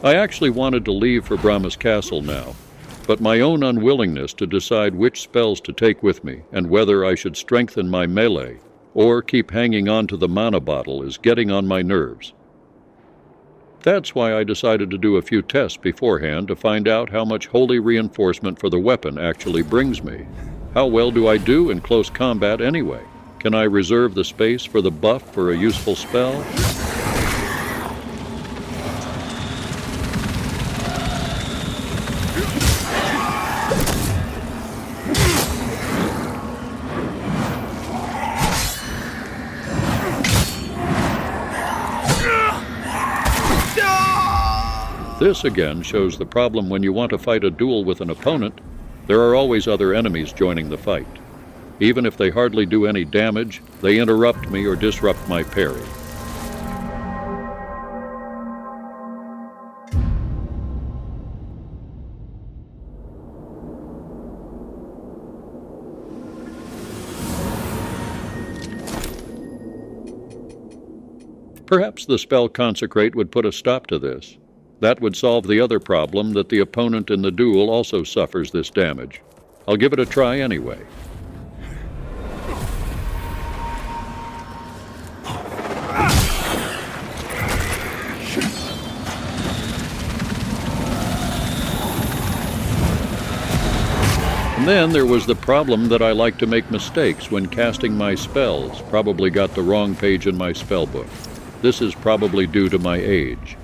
I actually wanted to leave for Brahma's castle now, but my own unwillingness to decide which spells to take with me and whether I should strengthen my melee or keep hanging on to the mana bottle is getting on my nerves. That's why I decided to do a few tests beforehand to find out how much holy reinforcement for the weapon actually brings me. How well do I do in close combat anyway? Can I reserve the space for the buff for a useful spell? This again shows the problem when you want to fight a duel with an opponent. There are always other enemies joining the fight. Even if they hardly do any damage, they interrupt me or disrupt my parry. Perhaps the spell Consecrate would put a stop to this. That would solve the other problem that the opponent in the duel also suffers this damage. I'll give it a try anyway. And then there was the problem that I like to make mistakes when casting my spells. Probably got the wrong page in my spell book. This is probably due to my age.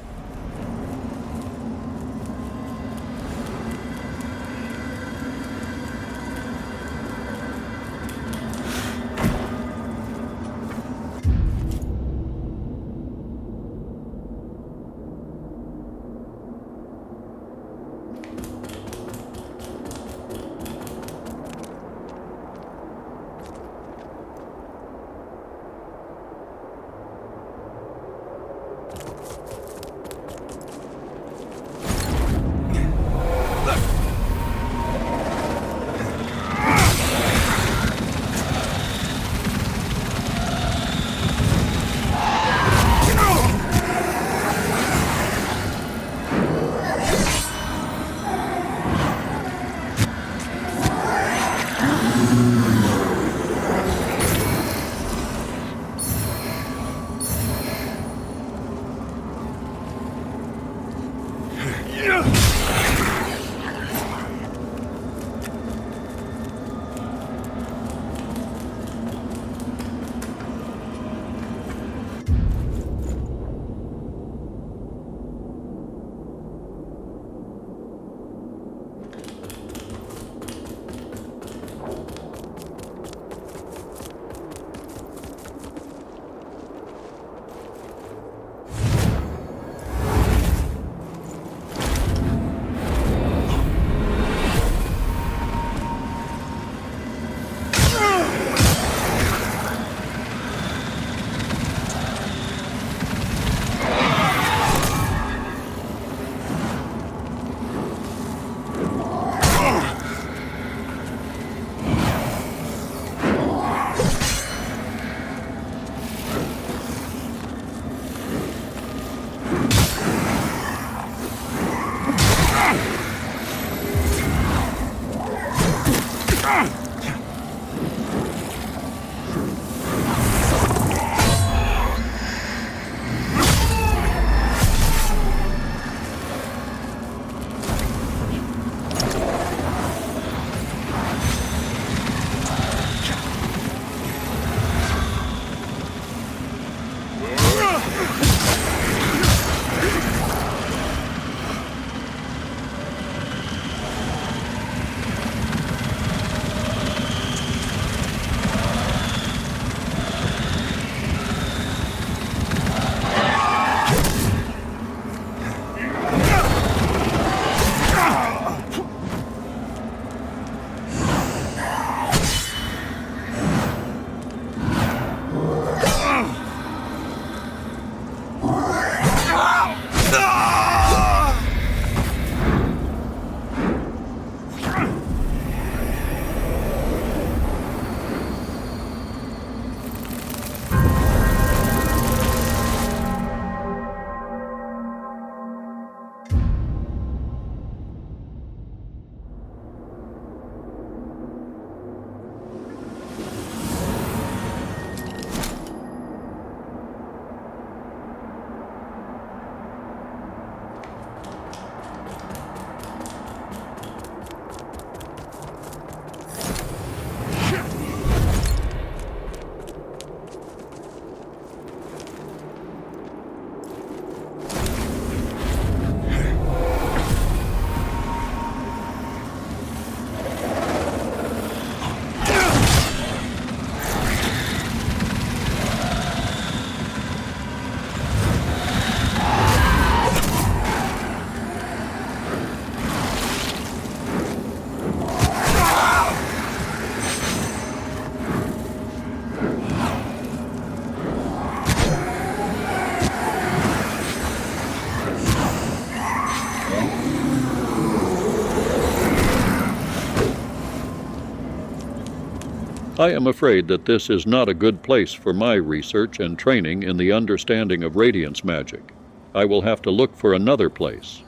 I am afraid that this is not a good place for my research and training in the understanding of Radiance magic. I will have to look for another place.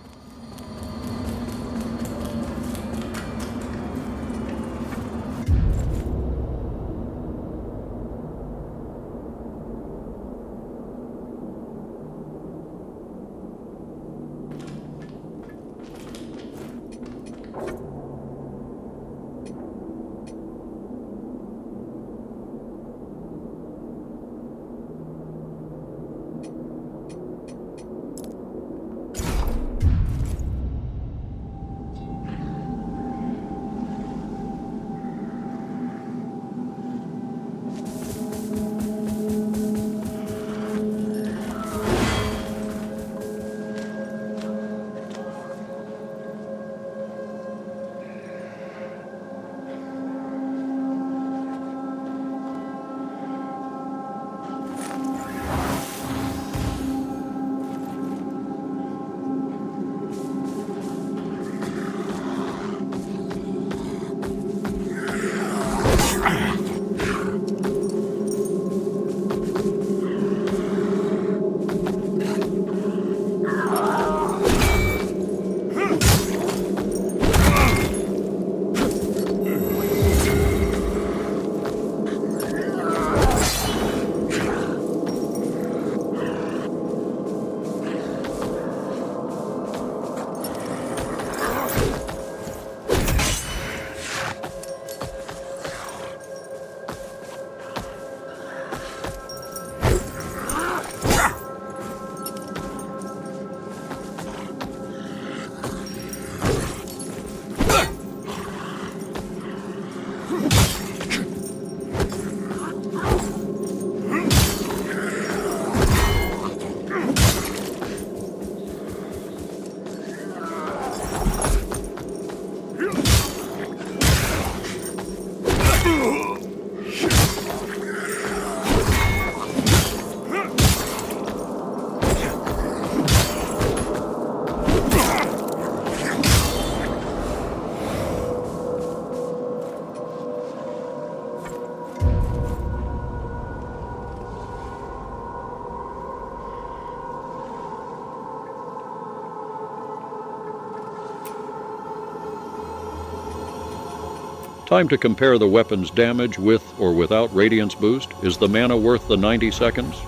Time to compare the weapon's damage with or without Radiance boost. Is the mana worth the 90 seconds?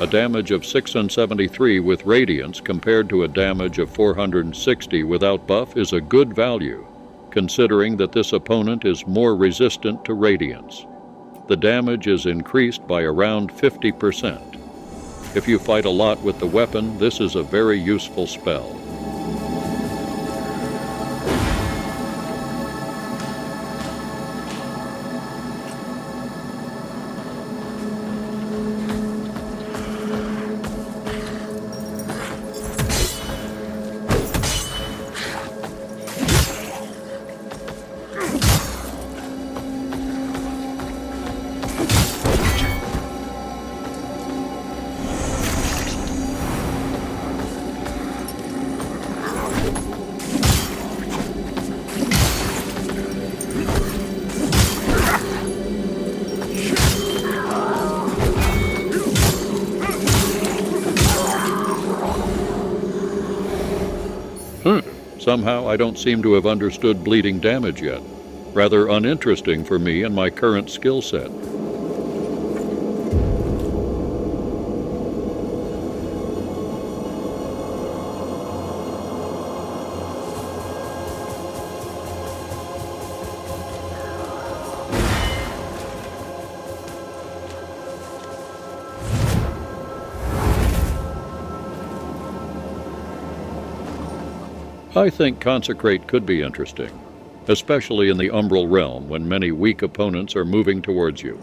A damage of 673 with Radiance compared to a damage of 460 without buff is a good value, considering that this opponent is more resistant to Radiance. The damage is increased by around 50%. If you fight a lot with the weapon, this is a very useful spell. Somehow I don't seem to have understood bleeding damage yet. Rather uninteresting for me and my current skill set. I think Consecrate could be interesting, especially in the Umbral Realm when many weak opponents are moving towards you.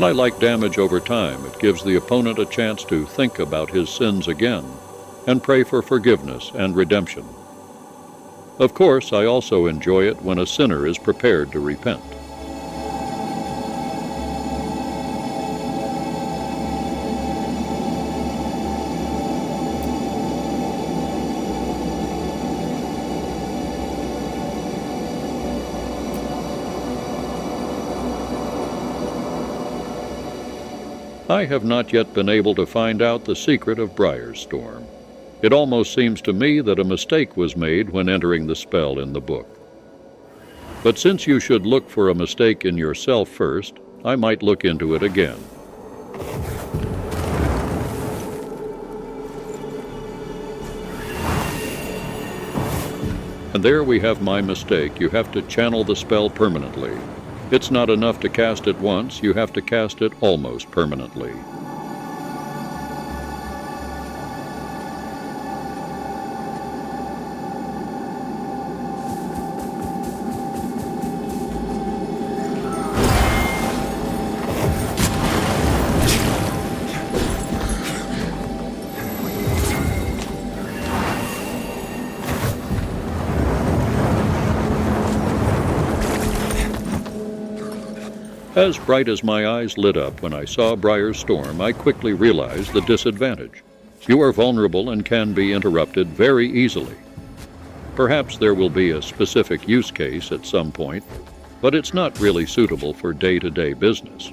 And I like damage over time. It gives the opponent a chance to think about his sins again and pray for forgiveness and redemption. Of course, I also enjoy it when a sinner is prepared to repent. I have not yet been able to find out the secret of Briar's Storm. It almost seems to me that a mistake was made when entering the spell in the book. But since you should look for a mistake in yourself first, I might look into it again. And there we have my mistake. You have to channel the spell permanently. It's not enough to cast it once, you have to cast it almost permanently. As bright as my eyes lit up when I saw Briar's Storm, I quickly realized the disadvantage. You are vulnerable and can be interrupted very easily. Perhaps there will be a specific use case at some point, but it's not really suitable for day-to-day business.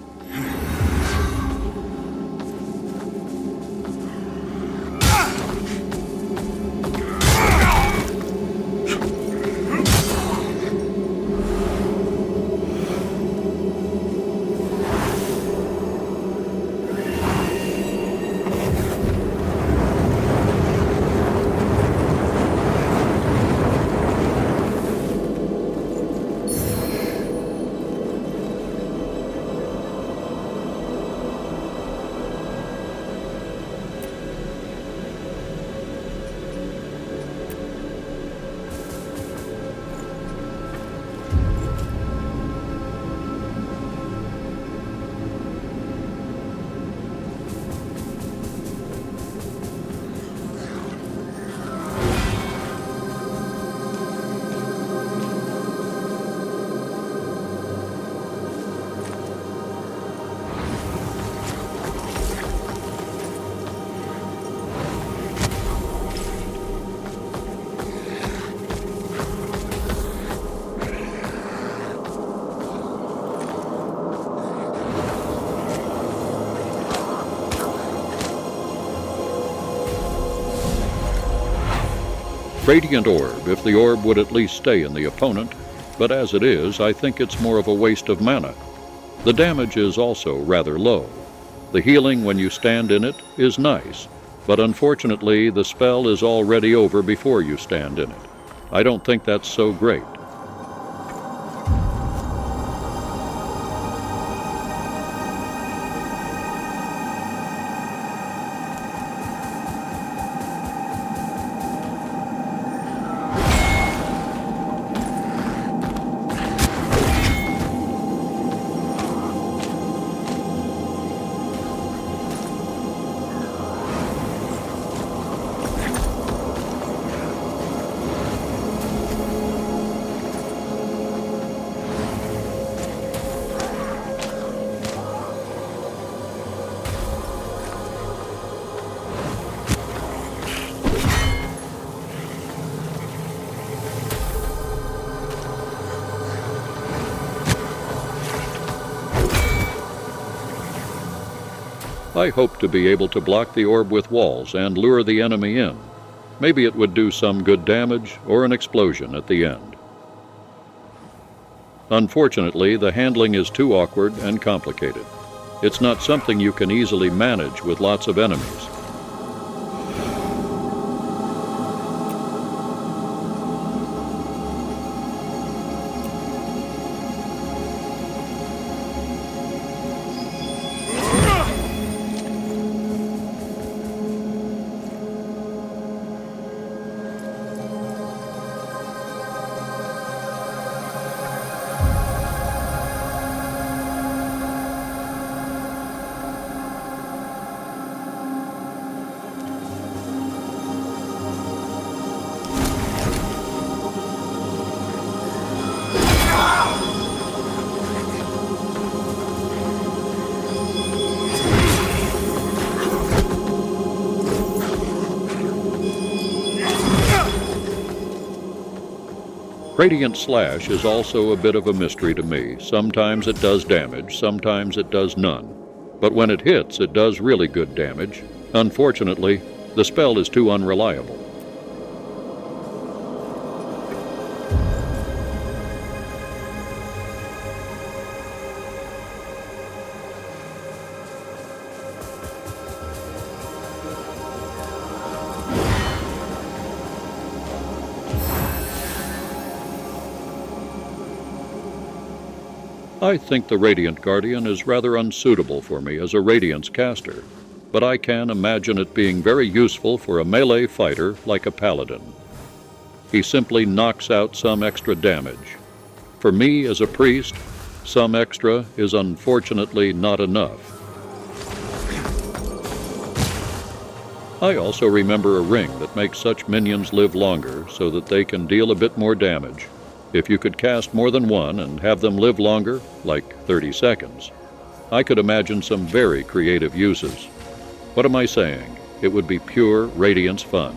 Radiant Orb, if the orb would at least stay in the opponent, but as it is, I think it's more of a waste of mana. The damage is also rather low. The healing when you stand in it is nice, but unfortunately the spell is already over before you stand in it. I don't think that's so great. I hoped to be able to block the orb with walls and lure the enemy in. Maybe it would do some good damage or an explosion at the end. Unfortunately, the handling is too awkward and complicated. It's not something you can easily manage with lots of enemies. Radiant Slash is also a bit of a mystery to me. Sometimes it does damage, sometimes it does none. But when it hits, it does really good damage. Unfortunately, the spell is too unreliable. I think the Radiant Guardian is rather unsuitable for me as a Radiance caster, but I can imagine it being very useful for a melee fighter like a paladin. He simply knocks out some extra damage. For me as a priest, some extra is unfortunately not enough. I also remember a ring that makes such minions live longer so that they can deal a bit more damage. If you could cast more than one and have them live longer, like 30 seconds, I could imagine some very creative uses. What am I saying? It would be pure Radiance fun.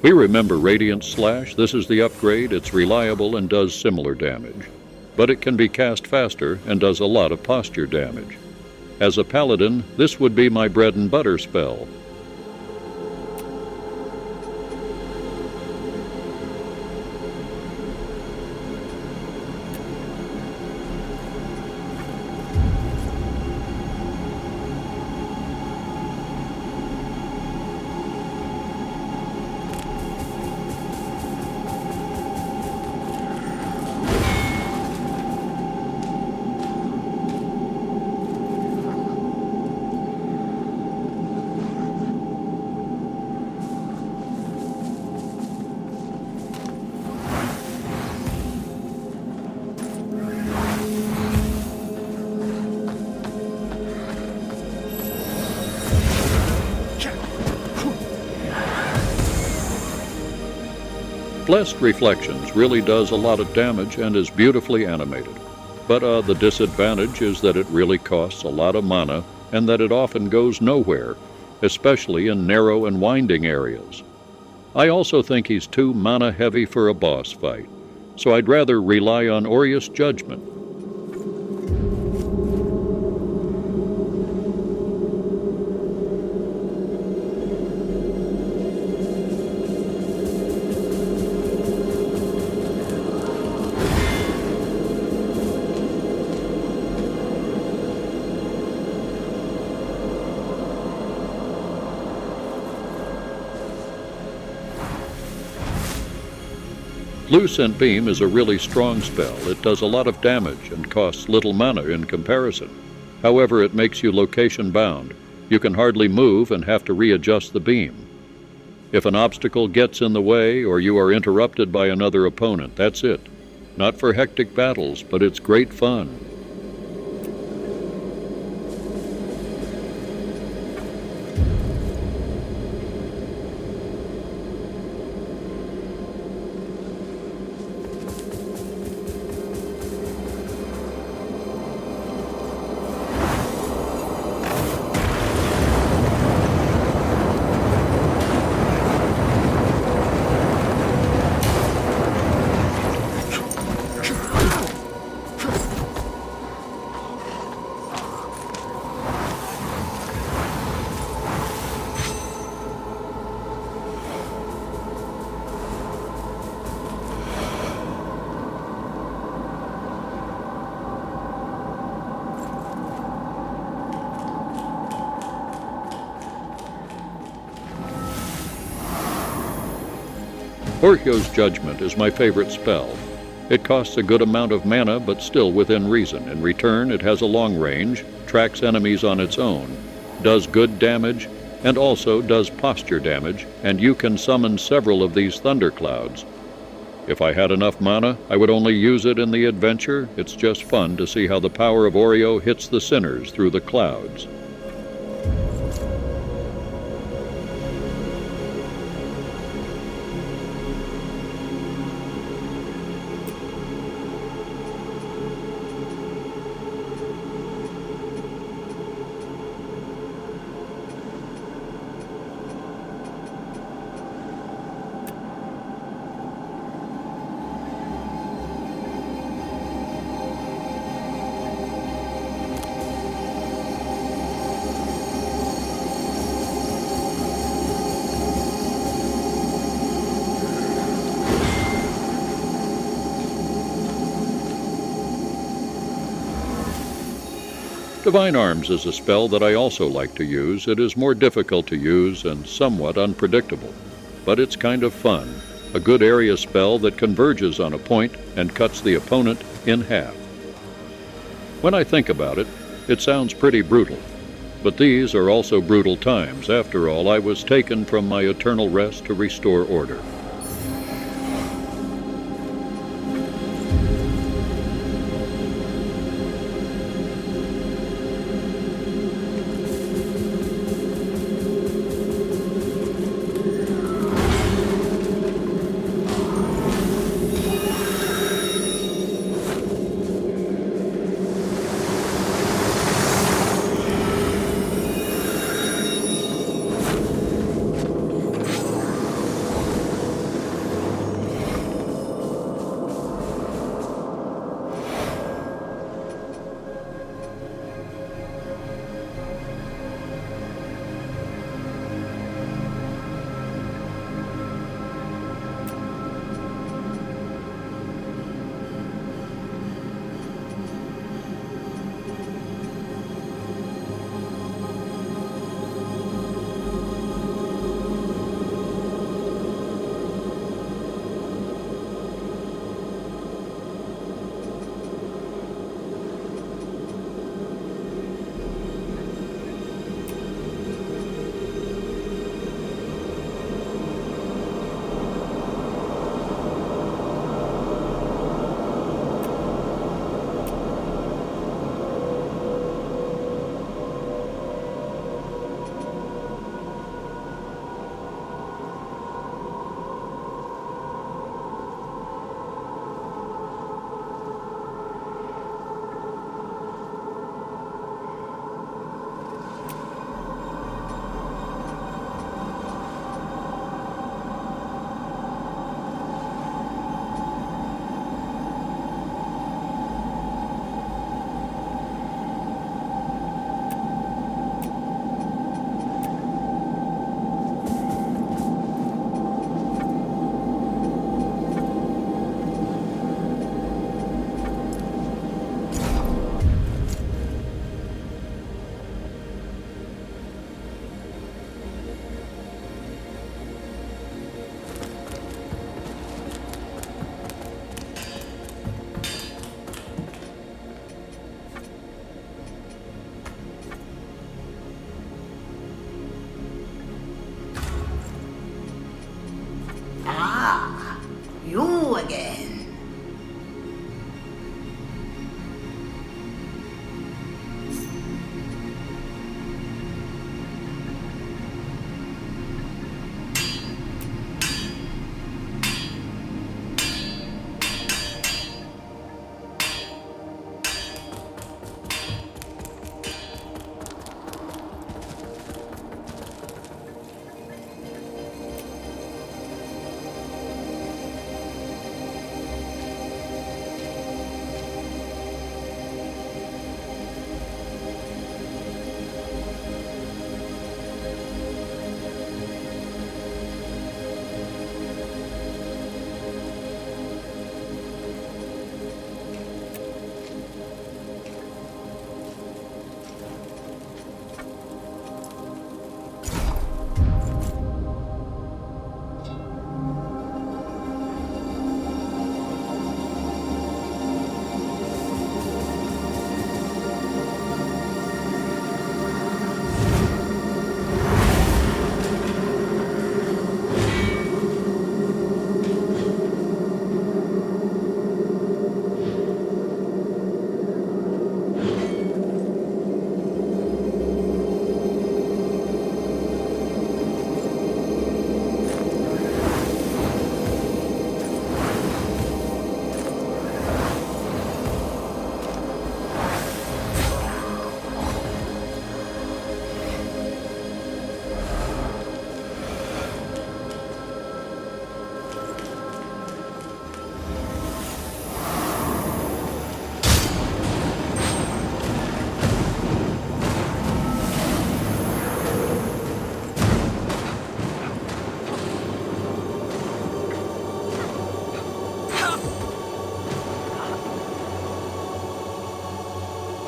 We remember Radiant Slash. This is the upgrade. It's reliable and does similar damage. But it can be cast faster and does a lot of posture damage. As a paladin, this would be my bread and butter spell. Blessed Reflections really does a lot of damage and is beautifully animated. But the disadvantage is that it really costs a lot of mana and that it often goes nowhere, especially in narrow and winding areas. I also think he's too mana heavy for a boss fight, so I'd rather rely on Orian's judgment. Blue Scent Beam is a really strong spell. It does a lot of damage and costs little mana in comparison. However, it makes you location bound. You can hardly move and have to readjust the beam. If an obstacle gets in the way or you are interrupted by another opponent, that's it. Not for hectic battles, but it's great fun. Orio's Judgment is my favorite spell. It costs a good amount of mana, but still within reason. In return, it has a long range, tracks enemies on its own, does good damage, and also does posture damage, and you can summon several of these thunderclouds. If I had enough mana, I would only use it in the adventure. It's just fun to see how the power of Orio hits the sinners through the clouds. Divine Arms is a spell that I also like to use. It is more difficult to use and somewhat unpredictable, but it's kind of fun. A good area spell that converges on a point and cuts the opponent in half. When I think about it, it sounds pretty brutal. But these are also brutal times. After all, I was taken from my eternal rest to restore order.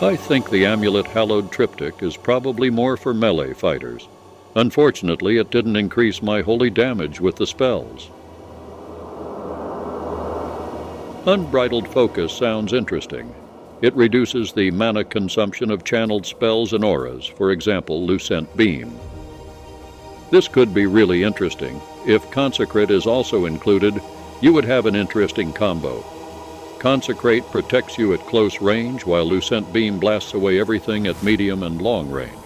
I think the amulet hallowed triptych is probably more for melee fighters. Unfortunately, it didn't increase my holy damage with the spells. Unbridled focus sounds interesting. It reduces the mana consumption of channeled spells and auras, for example, Lucent Beam. This could be really interesting. If Consecrate is also included, you would have an interesting combo. Consecrate protects you at close range, while Lucent Beam blasts away everything at medium and long range.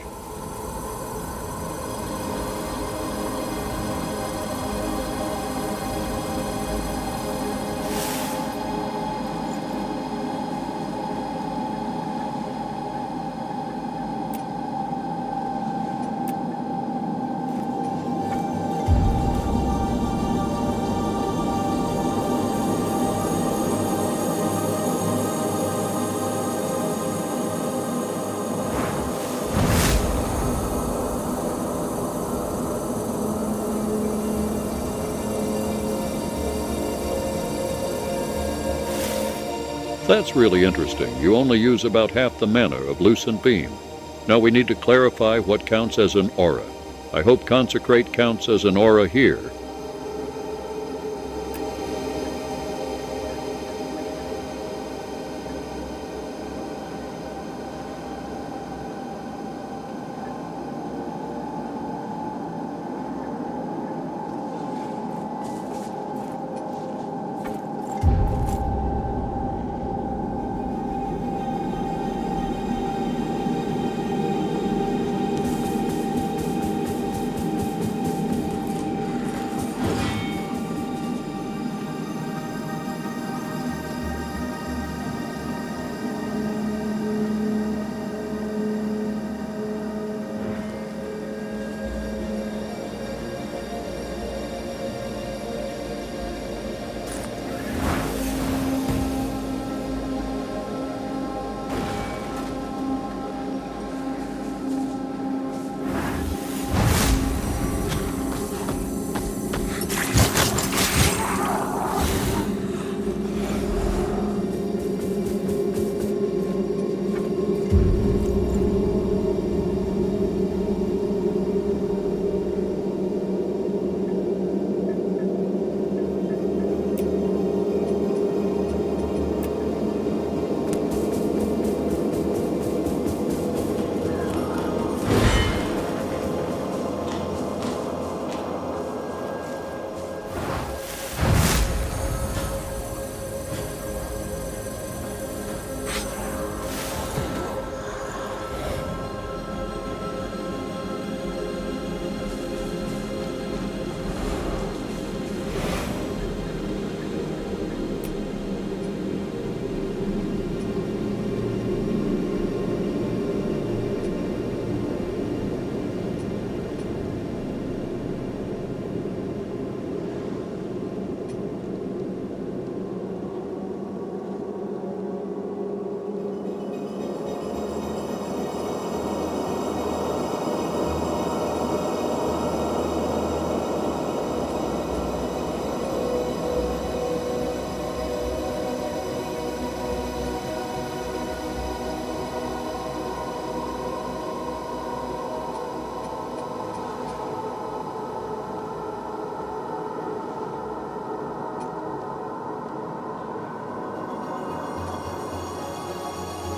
That's really interesting. You only use about half the mana of Lucent Beam. Now we need to clarify what counts as an aura. I hope Consecrate counts as an aura here.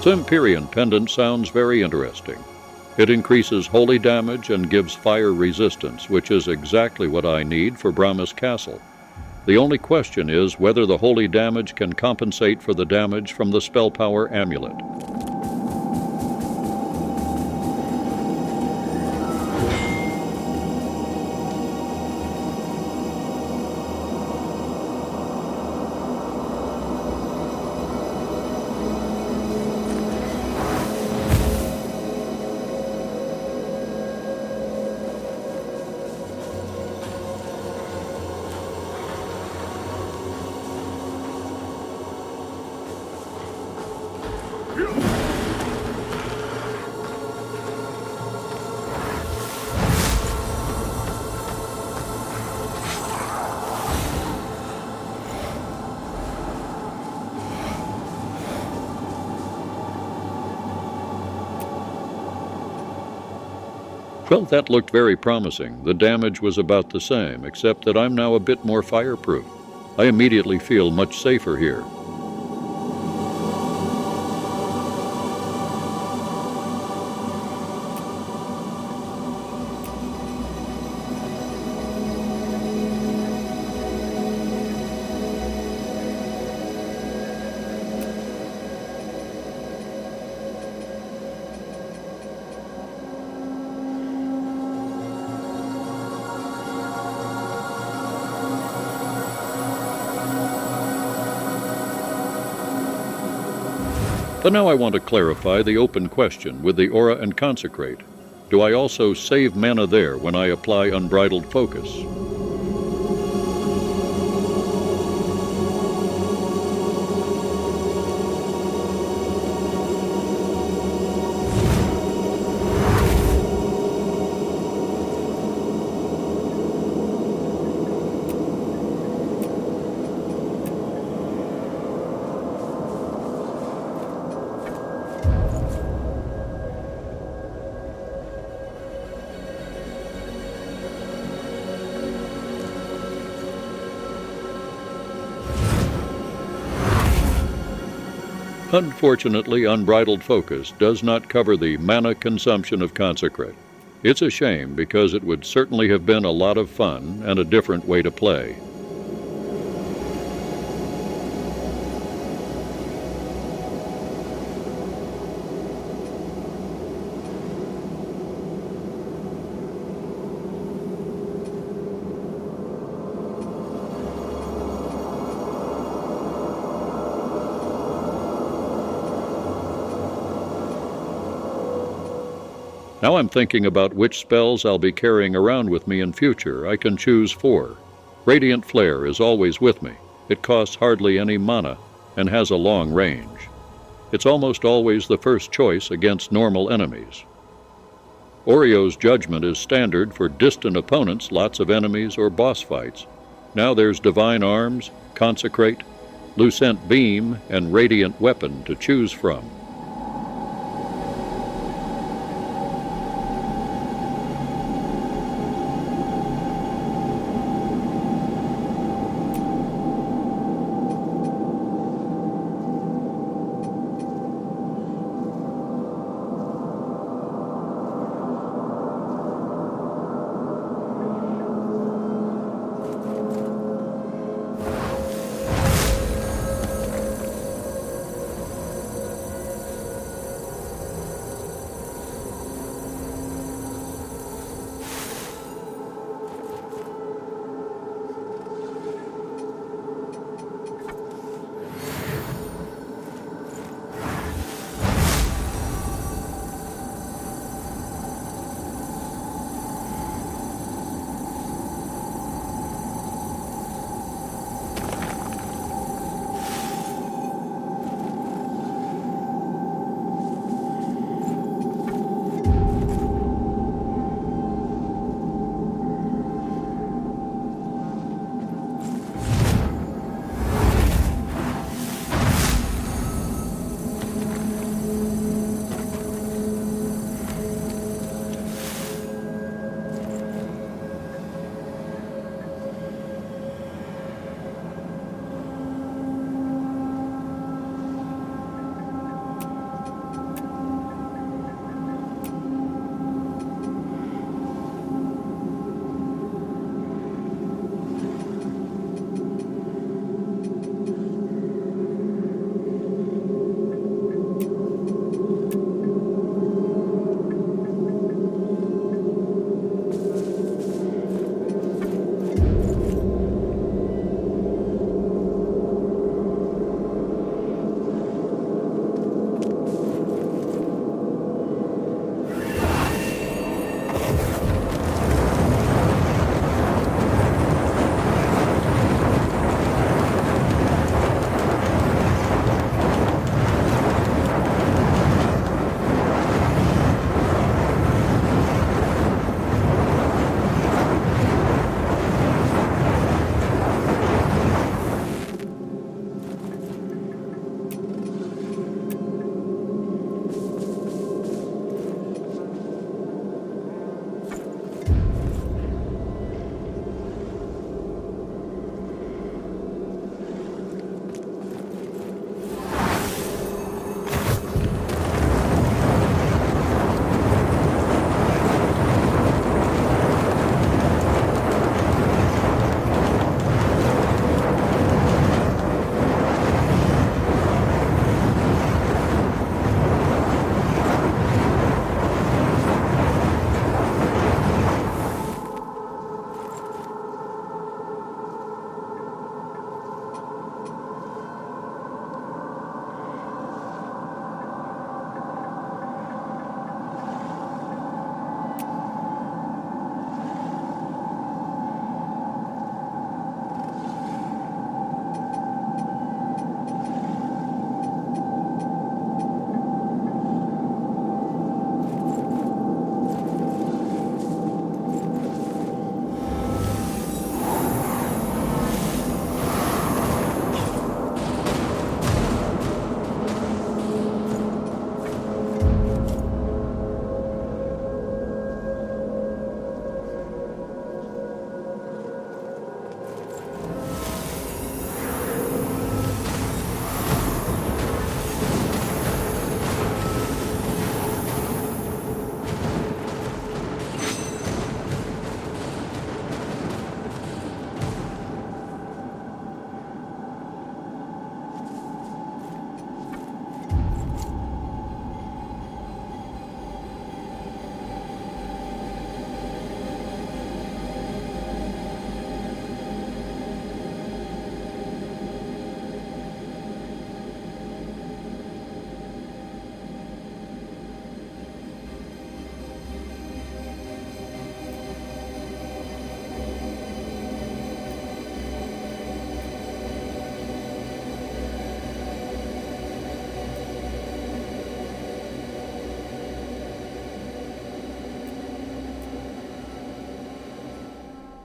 Empyrean Pendant sounds very interesting. It increases holy damage and gives fire resistance, which is exactly what I need for Brahma's castle. The only question is whether the holy damage can compensate for the damage from the spell power amulet. Yeah! Well, that looked very promising. The damage was about the same, except that I'm now a bit more fireproof. I immediately feel much safer here. But now I want to clarify the open question with the Aura and Consecrate. Do I also save mana there when I apply Unbridled Focus? Unfortunately, Unbridled Focus does not cover the mana consumption of Consecrate. It's a shame because it would certainly have been a lot of fun and a different way to play. Now I'm thinking about which spells I'll be carrying around with me in future. I can choose 4. Radiant Flare is always with me. It costs hardly any mana and has a long range. It's almost always the first choice against normal enemies. Orio's Judgment is standard for distant opponents, lots of enemies, or boss fights. Now there's Divine Arms, Consecrate, Lucent Beam, and Radiant Weapon to choose from.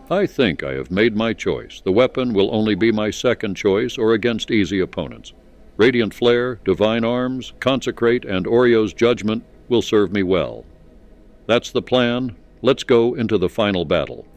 I think I have made my choice. The weapon will only be my second choice or against easy opponents. Radiant Flare, Divine Arms, Consecrate, and Orio's Judgment will serve me well. That's the plan. Let's go into the final battle.